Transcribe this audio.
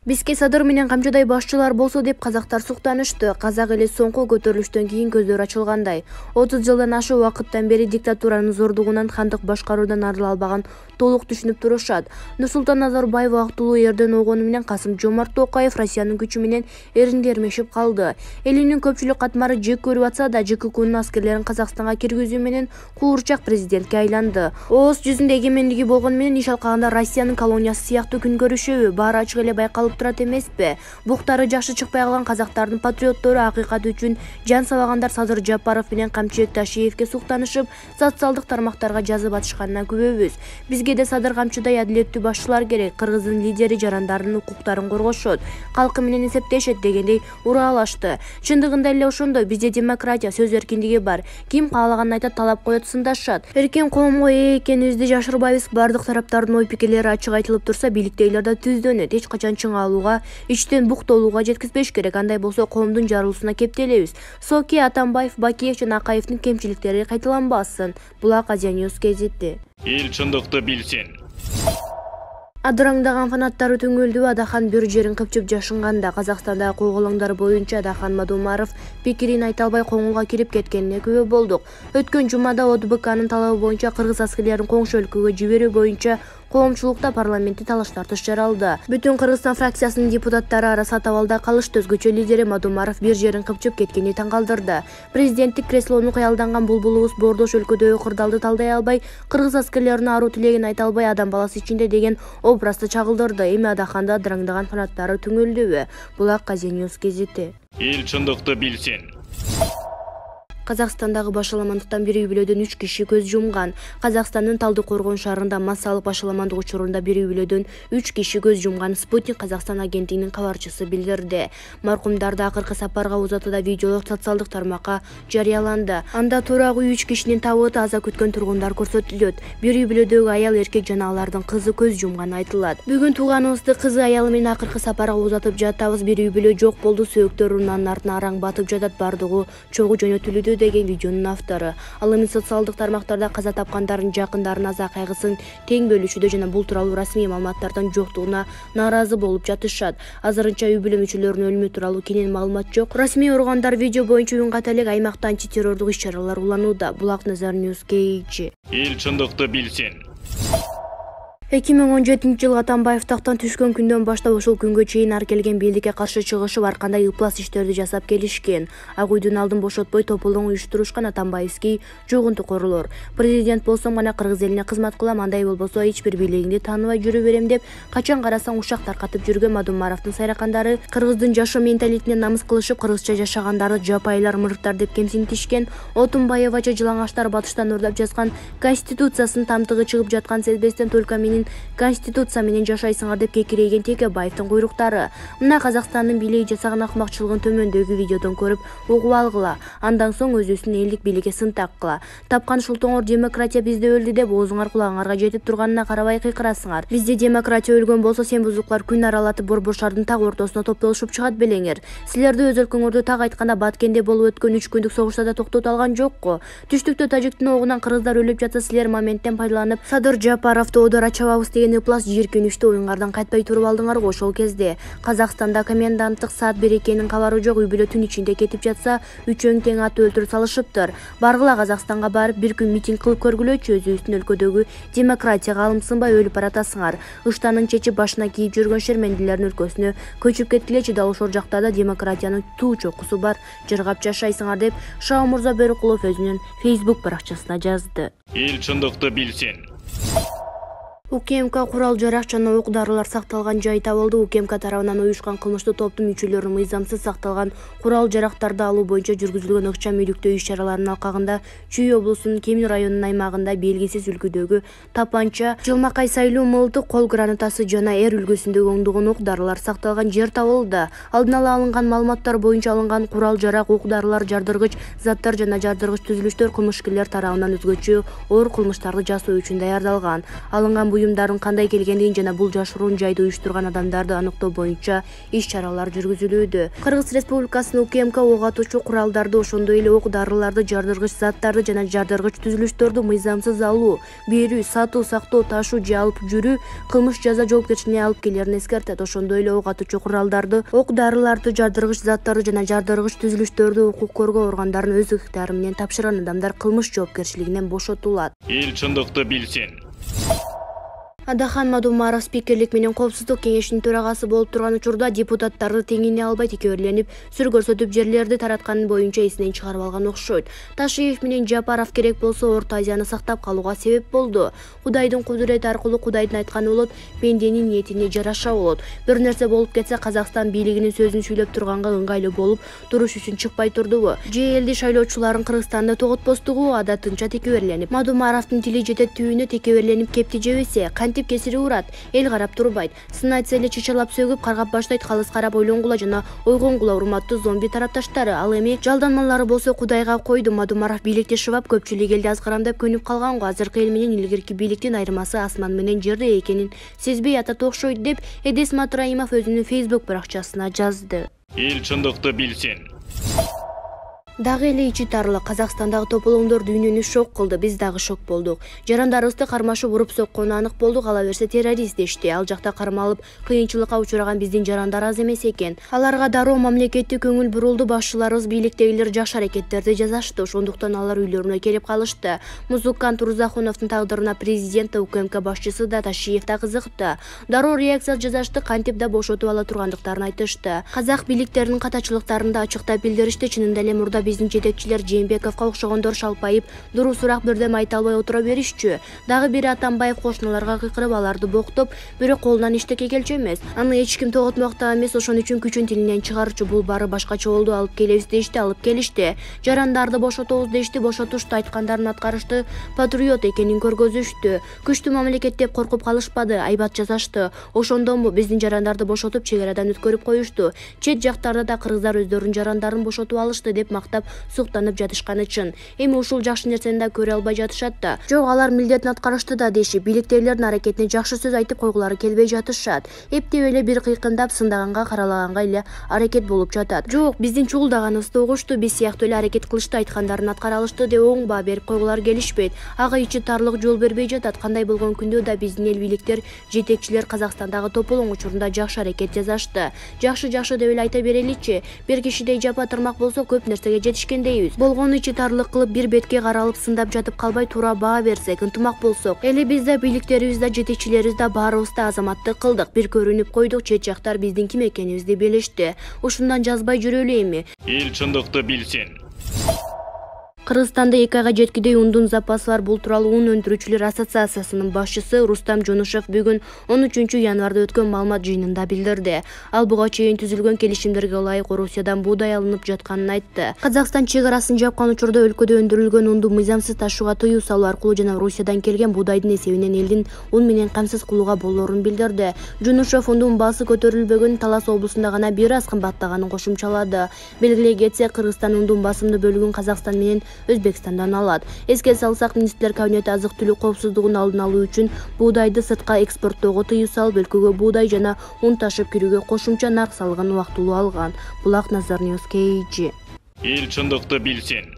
Бизге Садыр менен камчыдай башчылар болсо деп казактар суктанышты. Казак эли соңку көтөрүлүштөн кийин көздөр ачылгандай. 30 жылдан ашык убакыттан бери диктатуранын зордугунан, хандык башкаруудан арыла албаган толук түшүнүп турушат. Нурсултан Назарбаев актылуу эрден огону менен Касым-Жомарт Токаев Россиянын күчү менен эриндермешип калды. Элинин көпчүлүк катмары жек көрүп атса да, ЖККнын аскерлерин Казакстанга киргизүү менен куурчак президентке айланды. Ооз жүзүндө эгемендиги болгону менен иш алкагында Россиянын колониясы сыяктуу күн көрүшөбү баары ачык эле байкалып турат эмеспи? Буктары жакшы чыкпай калган казактардын патриоттору акыйкат үчүн жан сабагандар Садыр Жапаров менен Камчыбек Ташиевке суктанышып, социалдык тармактарга жазып атышканына күбөбүз. Бизге де Садыр Камчыдай адилеттүү башчылар керек. Кыргыздын лидери жарандардын укуктарын коргошот, калкы менен эсептешет дегендей ураалашты. Чындыгында эле ошондой. Бизде демократия, сөз эркиндиги бар. Ким каалаганын айтат, талап коет, сындашат. Эркен коомго ээ экенибизди жашырбайбыз. Бардык тараптардын ой пикирлери ачык айтылып турса, бийликтегилер да түздөнөт. Эч качан чың алууга, ичтен буктолууга жеткизбеш керек. Андай болсо коомдун жарылуусуна кептелебиз. Соки, Атамбаев, Бакиев жана Акаевдин кемчиликтери кайталанбасын. Булак Азия Ньюс газети. Эл чындыкты билсин. Адыраңдаган фанаттары түңөлдү. Адахан бир жерин кыпчып жашынганда Казакстандагы койгулоңдар боюнча Адахан Мадумаров пикирин айта албай коңулга кирип кеткенине күбө болдук. Өткөн жумада ОДБКнын талабы боюнча кыргыз аскерлерин коңшу өлкөгө жиберүү боюнча коомчулукта парламентте талаш тартыш жаралды. Бүтүн Кыргызстан фракциясынын депутаттары арасы табалда калышты. Өзгөчө лидери Мадумаров бир жерин кыпчып кеткени таң калтырды. Президенттик креслону кыялданган булбулубуз бордош өлкөдөгү кырдаалды талдай албай, кыргыз аскерлеринин аруу тилегин айта албай, адам баласы ичинде деген образды чагылдырды. Эми Адаханды адыраңдаган фанаттары түңөлдүбү? Булак Азия Ньюс газети. Эл чындыкты билсин. Казакстандагы башаламандыктан бир үй-бүлөдөн 3 киши көз жумган. Казакстандын Талдыкоргон шаарында массалык башаламандык учурунда бир үй-бүлөдөн 3 киши көз жумган. Спутник Казакстан агенттигинин кабарчысы билдирди. Маркумдарды акыркы сапарга узатууда видеолор социалдык тармакка жарыяланды. Анда турак үй 3 кишинин табыты аза күткөн тургундар көрсөтүлөт. Бир үй-бүлөдөгү аял, эркек жана алардын кызы көз жумганы айтылат. Бүгүн тууганыбызды кызы аялы менен акыркы сапарга узатып жатабыз. Бир үй-бүлө жок болду. Сөөктөрүнүн анын артына араң батып жатат. Бардыгы чогуу жөнөтүлүүдө деген видеонун автору. Ал эми социалдык тармактарда каза тапкандардын жакындарын аза кайгысын тең бөлүшүүдө жана бул тууралуу расмий маалыматтардын жоктугуна нааразы болуп жатышат. Азырынча үй-бүлө мүчөлөрүнүн өлүмү тууралуу кенен маалымат жок. Расмий органдар видео боюнча үн ката элек аймакта антитеррордук иш-чаралар уланууда. Булак Назар Ньюс КГ. Эл чындыкты билсин. 2017 жылы Атамбаев тактан түшкөн күндөн баштап ушул күнгө чейин ар келген бийликке каршы чыгышып, ар кандай ыплас иштерди жасап келишкен. Ак үйдүн алдын бошотпой тополоң уюштурушкан Атамбаевский жогунту корулор. Президент болсом гана кыргыз элине кызмат кылам, андай болбосо эч бир бийлигиңди тааныбай жүрө берем деп качан карасаң ушак таркатып жүргөн Мадумаровдун сайракандары кыргыздын жашоо менталитетине намыс кылышып, кыргызча жашагандарды жапайлар, мырыктар деп кемсинтишкен. Отунбаевача жылаңаштар батыштан ырдап жазган Конституциясынын тамтыгы чыгып жаткан сезбестен только менин Конституция менен жашайсыңар деп кекирейген Текебаевдин куйруктары. Мына Казакстандын бийлиги жасаган акмакчылыгын төмөндөгү видеодон көрүп угуп алгыла. Андан соң өзүбүздүн элдик бийликке сынтак кыла. Тапкан шултоңор демократия бизде өлдү деп оозуңар кулагыңарга жетип турганына карабай кыйкырасыңар. Бизде демократия өлгөн болсо, сен бузуклар күн аралатып Борбор шаардын так ортосуна топтолушуп чыгат белеңер. Силерди өз өлкөңөрдү так айтканда Баткенде болуп өткөн 3 күндүк согушта да токтото алган жокко. Түштүктө тажиктин огунан кыргыздар өлүп жатса, силер моменттен пайдаланып Садыр Жапаровду одор ачабабыз деген ыплас жийиркеничти оюңардан кайтпай туруп алдыңар го. Ошол кезде Казакстанда коменданттык саат 1 экенин кабары жок. Үй-бүлө түн ичинде кетип жатса, үчөөң тең аты өлтүрүп салышыптыр. Баргыла Казакстанга барып бир күн митинг кылып көргүлөчү. Өзүбүздүн өлкөдөгү демократияга алымсынбай өлүп баратасыңар. Ыштанын чечип башына кийип жүргөн шермендилердин өлкөсүнө көчүп кеткилечи, да ошол жактарда демократиянын туу чокусу бар, жыргап жашайсыңар деп Шаомурза Бөрүкулов өзүнүн Facebook баракчасына жазды. Эл чындыкты билсин. УКМК курал жарак жана ок-дарылар сакталган жай табылды. УКМК тарабынан уюшкан кылмыштуу топтун мүчөлөрүнүн мыйзамсыз сакталган курал жарактарды алуу боюнча жүргүзүлгөн ыкчам үйлүктөө иш-чараларынын алкагында Чүй облусунун Кемир районунун аймагында белгисиз үлгүдөгү тапанча, жылмакай сайлуу мылтык, кол гранатасы жана эр үлгүсүндөгү оңдогон ок-дарылар сакталган жер табылды. Алдын ала алынган маалыматтар боюнча алынган курал жарак, ок-дарылар, жардыргыч заттар жана жардыргыч түзүлүштөр кылмышкерлер тарабынан өзгөчө оор кылмыштарды жасоо үчүн даярдалган. Алынган буюмдарын кандай келгендигин жана бул жашыруун жайды уюштурган адамдарды аныктоо боюнча иш-чаралар жүргүзүлүүдө. Кыргыз Республикасынын УКМК ок атуучу куралдарды, ошондой эле ок дарыларды, жардыргыч заттарды жана жардыргыч түзүлүштөрдү мыйзамсыз алуу, берүү, сатуу, сактоо, ташуу же алып жүрүү кылмыш жаза жоопкерчилигине алып келерин эскертет. Ошондой эле ок атуучу куралдарды, ок дарыларды, жардыргыч заттарды жана жардыргыч түзүлүштөрдү укук коргоо органдарынын өз ыктыяры менен тапшырган адамдар кылмыш жоопкерчилигинен бошотулат. Эл чындыкты билсин. Адахан Мадумаров спикерлик менен Коопсуздук кеңешинин төрагасы болуп турган учурда депутаттарды теңине албай текеберленип, сүр көрсөтүп жерлерди таратканы боюнча эсинен чыгарып алган окшойт. Ташиев менен Жапаров керек болсо Орто Азияны сактап калууга себеп болду. Кудайдын кудурети аркылуу Кудайдын айтканы болот, пенденин ниетине жараша болот. Бир нерсе болуп кетсе, Казакстан бийлигинин сөзүн сүйлөп турганга ыңгайлуу болуп туруш үчүн чыкпай турдубу? Же элди шайлоочуларын Кыргызстанда тоготпостугу адатынча текеберленип, Мадумаровдун тили жетет түбүнө текеберленип кепти жебесе, кесири урат, эл карап турбайт. Сын айтса эле чычалап сөгүп каргап баштайт. Калыс карап ойлонгула жана ойгонгула, урматтуу зомби тарапташтары. Ал эми жалданмалары болсо Кудайга койду. Мадумаров бийликти шыбап, көпчүлүк элди азгырамдап көнүп калган го. Азыркы эл менен илгирки бийликтин айырмасы асман менен жерде экенин сезбей атат окшойт деп Эдес Матраимов өзүнүн Facebook баракчасына жазды. Эл чындыкты билсин. Дагы эле ичи тарлык. Казакстандагы тополоңдор дүйнөнү шок кылды. Биз дагы шок болдук. Жарандарыбызды кармашып уруп соккону анык болду. Кала берсе террорист дешти. Ал жакта кармалып, кыйынчылыкка учураган биздин жарандар аз эмес экен. Аларга дароо мамлекеттик көңүл бурулду. Башчыларыбыз, бийликтегилер жакшы аракеттерди жасашты. Ошондуктан алар үйлөрүнө келип калышты. Музыкант Рузахуновдун тагдырына президент да, УКМК башчысы да, Ташиев да кызыкты. Дароо реакция жасашты, кантип да бошотуп ала тургандыктарын айтышты. Казак бийликтеринин катачылыктарын да ачыктап билдиришти. Чынында эле мурда биздин жетекчилер Жээнбековго окшогондор шалпайып, дурусураак бирдеме айта албай отура беришчү. Дагы бири Атамбаев кошуналарга кыйкырып, аларды боктоп, бирок колунан иштеке келчү эмес. Аны эч ким тоготмокта эмес, ошон үчүн күчүн тилинен чыгарчу. Бул баары башкача болду. Алып келебиз дешти, алып келишти. Жарандарды бошотобуз дешти, бошотушту. Айткандарын аткарышты. Патриот экенин көргөзүштү. Күчтүү мамлекет деп коркуп калышпады, айбат жасашты. Ошондонбу биздин жарандарды бошотуп, чек арадан өткөрүп коюшту. Чет жактарда да кыргыздар өздөрүнүн жарандарын бошотуп алышты деп мактап суктанып жатышканы чын. Эми ушул жакшы нерсени да көрө албай жатышат да. Жок, алар милдетин аткарышты да деши. Бийликтегилердин аракетине жакшы сөз айтып койгулары келбей жатышат. Эптеп эле бир кыйкындап, сындаганга, каралаганга эле аракет болуп жатат. Жок, биздин чугулдаганыбызды угушту, биз сыяктуу эле аракет кылышты, айткандарын аткара алышты деп оң баа берип койгулары келишпейт. Ага ичи тарлык жол бербей жатат. Кандай болгон күндө да биздин эл бийликтер, жетекчилер Казакстандагы тополоң учурунда жакшы аракет жасашты. Жакшы деп эле айта береличи. Бир кишидей жапа тырмак болсо көп нерсеге жетишкендейбиз. Болгону ичи тарлык кылып, бир бетке каралып, сындап жатып калбай, туура баа берсек, ынтымак болсок, эли биз да, бийликтерибиз да, жетекчилерибиз да баарыбыз да азаматтык кылдык. Бир көрүнүп койдук, чет жактар биздин ким экенибизди билишти. Ушундан жазбай жүрөлү эми. Эл чындыкты билсин. Кыргызстанда 2 айга жеткидей ундун запасы бар. Бул тууралуу ун өндүрүүчүлөр ассоциациясынын башчысы Рустам Жонушев бүгүн 13 январда өткөн маалымат жыйынында билдирди. Ал буга чейин түзүлгөн келишимдерге ылайык Орусиядан буудай алынып жатканын айтты. Казакстан чек арасын жапкан учурда өлкөдө өндүрүлгөн унду мыйзамсыз ташууга тыюу салуу аркылуу жана Орусиядан келген буудайдын эсебинен элдин ун менен камсыз кылууга болоорун билдирди. Жонушев ундун баасы көтөрүлбөгөн Талас облусунда гана бир аз кымбаттаганын кошумчалады. Белгилей кетсек, Кыргызстан ундун басымдуу бөлүгүн Казакстан менен Өзбекстандан алат. Эске салсак, Министрлер кабинети азык-түлүк коопсуздугун алдын алуу үчүн буудайды сыртка экспорттоого тыюу салып, өлкөгө буудай жана ун ташып кирүүгө кошумча нарк салыгын убактылуу алган. Булак Назар Ньюс, KG. Эл чындыкты билсин.